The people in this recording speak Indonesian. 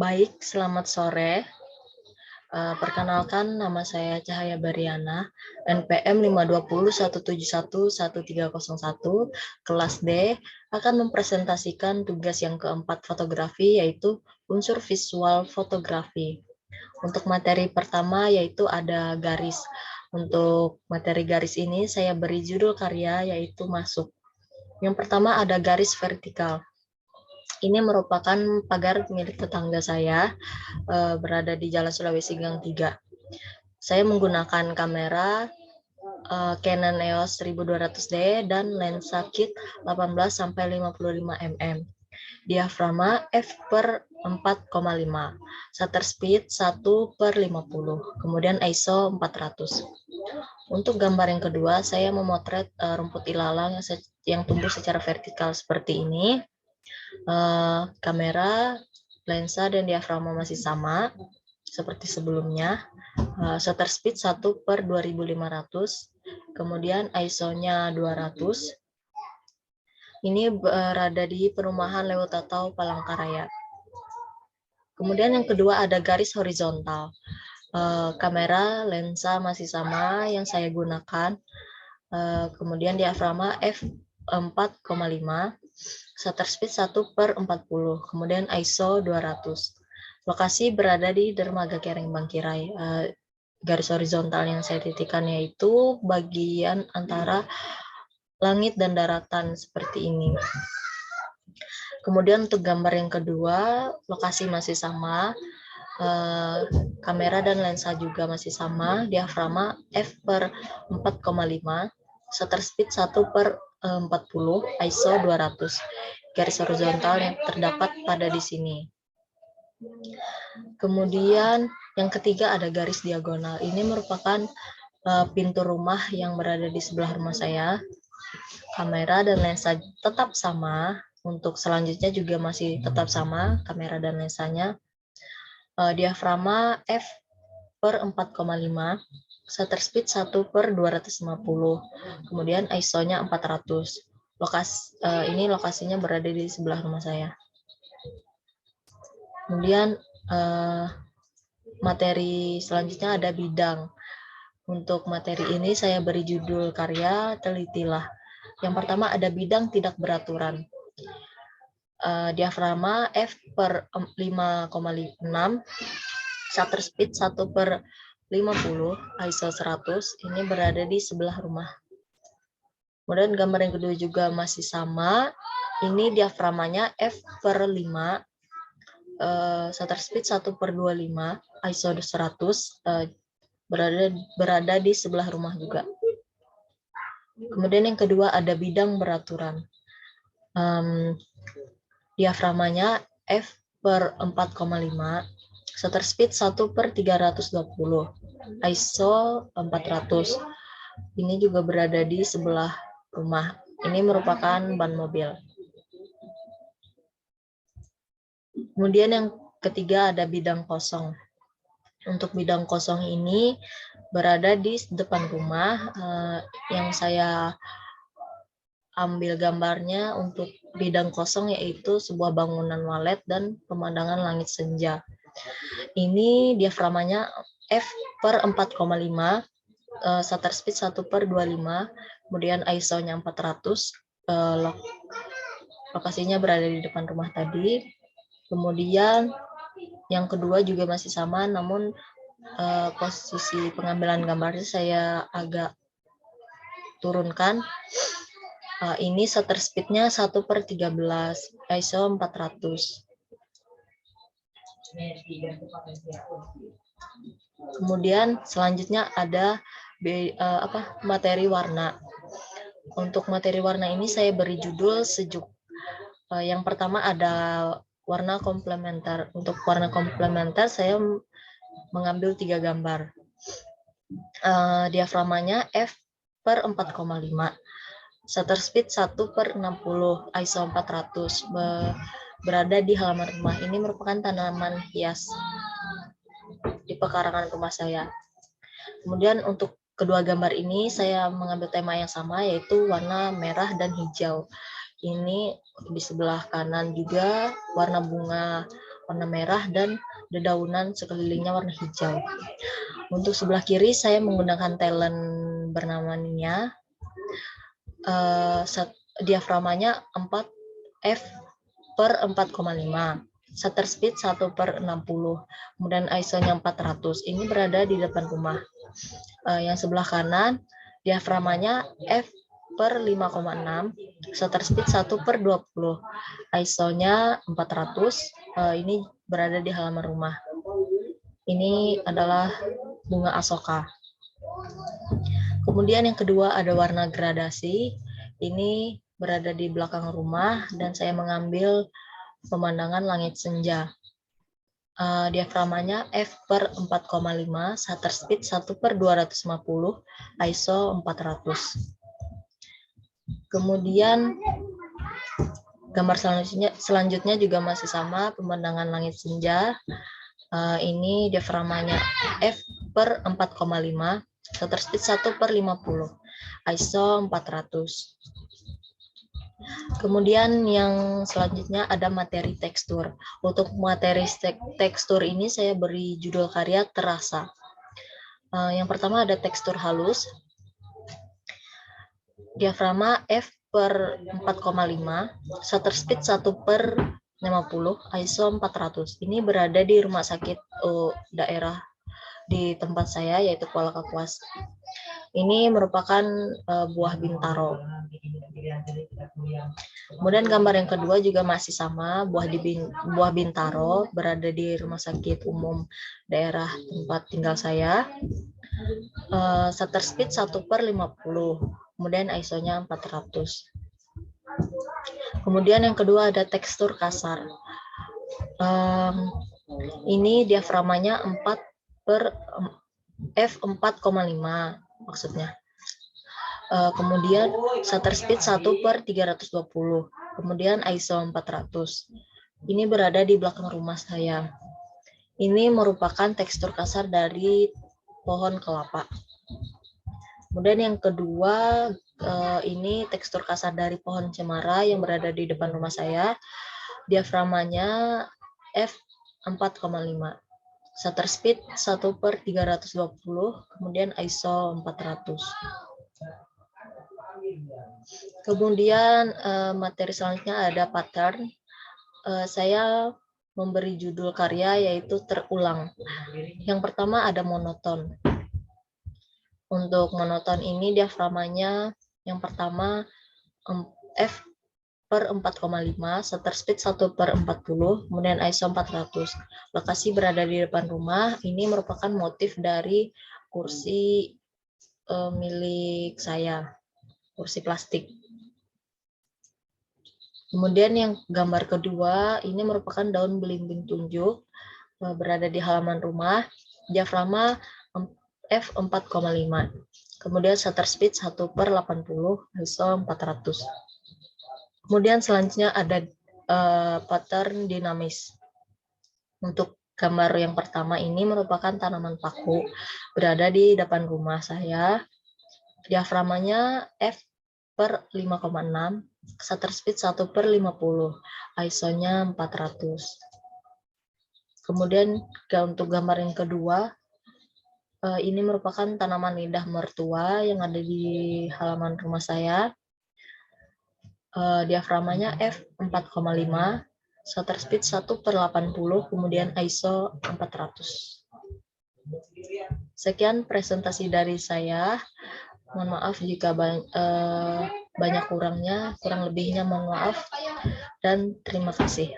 Baik, selamat sore. Perkenalkan, nama saya Cahaya Bariana, NPM 52017111301, kelas D, akan mempresentasikan tugas yang keempat fotografi, yaitu unsur visual fotografi. Untuk materi pertama yaitu ada garis. Untuk materi garis ini saya beri judul karya yaitu masuk. Yang pertama ada garis vertikal. Ini merupakan pagar milik tetangga saya, berada di Jalan Sulawesi Gang 3. Saya menggunakan kamera Canon EOS 1200D dan lensa kit 18-55 mm. Diaframa f/4,5, shutter speed 1/50, kemudian ISO 400. Untuk gambar yang kedua, saya memotret rumput ilalang yang tumbuh secara vertikal seperti ini. Kamera, lensa, dan diaframa masih sama seperti sebelumnya. Shutter speed 1/2500, kemudian ISO-nya 200. Ini berada di perumahan Leutatau, Palangkaraya. Kemudian yang kedua ada garis horizontal. Kamera, lensa masih sama yang saya gunakan. Kemudian diaframa f/4,5, shutter speed 1/40, kemudian ISO 200. Lokasi berada di Dermaga Kereng Bangkirai. Garis horizontal yang saya titikkan yaitu bagian antara langit dan daratan seperti ini. Kemudian untuk gambar yang kedua, lokasi masih sama, kamera dan lensa juga masih sama, diaframa f/4,5, shutter speed 1/40, ISO 200. Garis horizontal yang terdapat pada di sini. Kemudian yang ketiga ada garis diagonal. Ini merupakan pintu rumah yang berada di sebelah rumah saya. Kamera dan lensa tetap sama. Untuk selanjutnya juga masih tetap sama kamera dan lensanya. Diaframa f/4,5, shutter speed 1/250, kemudian ISO-nya 400. Ini lokasinya berada di sebelah rumah saya. Kemudian materi selanjutnya ada bidang. Untuk materi ini saya beri judul karya telitilah. Yang pertama ada bidang tidak beraturan. Diaframa f/5,6, shutter speed 1/50, ISO 100. Ini berada di sebelah rumah. Kemudian gambar yang kedua juga masih sama. Ini diaframanya f/5, shutter speed 1/25, ISO 100, berada di sebelah rumah juga. Kemudian yang kedua ada bidang beraturan. Diaframanya f/4,5, shutter speed 1/320, ISO 400. Ini juga berada di sebelah rumah. Ini merupakan ban mobil. Kemudian yang ketiga ada bidang kosong. Untuk bidang kosong ini berada di depan rumah. Yang saya ambil gambarnya untuk bidang kosong yaitu sebuah bangunan walet dan pemandangan langit senja. Ini diaframanya f/4,5, shutter speed 1/25, kemudian ISO-nya 400. Lokasinya berada di depan rumah tadi. Kemudian yang kedua juga masih sama, namun posisi pengambilan gambarnya saya agak turunkan. Ini shutter speed-nya 1/13, ISO 400. Kemudian selanjutnya ada materi warna. Untuk materi warna ini saya beri judul sejuk. Yang pertama ada warna komplementer. Untuk warna komplementer saya mengambil 3 gambar. Diaframanya f/4,5, shutter speed 1/60, ISO 400, berada di halaman rumah. Ini merupakan tanaman hias di pekarangan rumah saya. Kemudian untuk kedua gambar ini saya mengambil tema yang sama, yaitu warna merah dan hijau. Ini di sebelah kanan juga warna bunga warna merah dan dedaunan sekelilingnya warna hijau. Untuk sebelah kiri saya menggunakan talent bernama Nia. Diaframanya 4F per 4,5. Shutter speed 1/60. Kemudian ISO-nya 400. Ini berada di depan rumah. Yang sebelah kanan diaframanya F per 5,6, shutter speed 1/20, ISO-nya 400. Ini berada di halaman rumah. Ini adalah bunga asoka. Kemudian yang kedua ada warna gradasi. Ini berada di belakang rumah dan saya mengambil pemandangan langit senja. Diaframanya F per 4,5, shutter speed 1/250, ISO 400. Kemudian gambar selanjutnya juga masih sama, pemandangan langit senja. Ini diaframanya F per 4,5, shutter speed 1/50, ISO 400. Kemudian yang selanjutnya ada materi tekstur. Untuk materi tekstur ini saya beri judul karya terasa. Yang pertama ada tekstur halus. Diafragma F per 4,5, shutter speed 1/50, ISO 400. Ini berada di rumah sakit daerah di tempat saya, yaitu Kuala Kapuas. Ini merupakan buah bintaro. Kemudian gambar yang kedua juga masih sama, buah bintaro berada di rumah sakit umum daerah tempat tinggal saya. Shutter speed 1/50, kemudian ISO-nya 400. Kemudian yang kedua ada tekstur kasar. Ini diaframanya F 4,5 maksudnya. Kemudian shutter speed 1/320, kemudian ISO 400. Ini berada di belakang rumah saya. Ini merupakan tekstur kasar dari pohon kelapa. Kemudian yang kedua, ini tekstur kasar dari pohon cemara yang berada di depan rumah saya. Diaframanya F 4,5. Shutter speed 1/320, kemudian ISO 400. Kemudian materi selanjutnya ada pattern. Saya memberi judul karya yaitu terulang. Yang pertama ada monoton. Untuk monoton ini diaframanya yang pertama F per 4,5, shutter speed 1/40, kemudian ISO 400. Lokasi berada di depan rumah. Ini merupakan motif dari kursi milik saya, kursi plastik. Kemudian yang gambar kedua, ini merupakan daun belimbing tunjuk berada di halaman rumah. Diafragma F 4,5. Kemudian shutter speed 1/80, ISO 400. Kemudian selanjutnya ada pattern dinamis. Untuk gambar yang pertama ini merupakan tanaman paku berada di depan rumah saya. Diaframanya F per 5,6, shutter speed 1/50, ISO-nya 400. Kemudian untuk gambar yang kedua, ini merupakan tanaman lidah mertua yang ada di halaman rumah saya. Diaframanya F 4,5, shutter speed 1/80, kemudian ISO 400. Sekian presentasi dari saya. Mohon maaf jika banyak kurang lebihnya mohon maaf, dan terima kasih.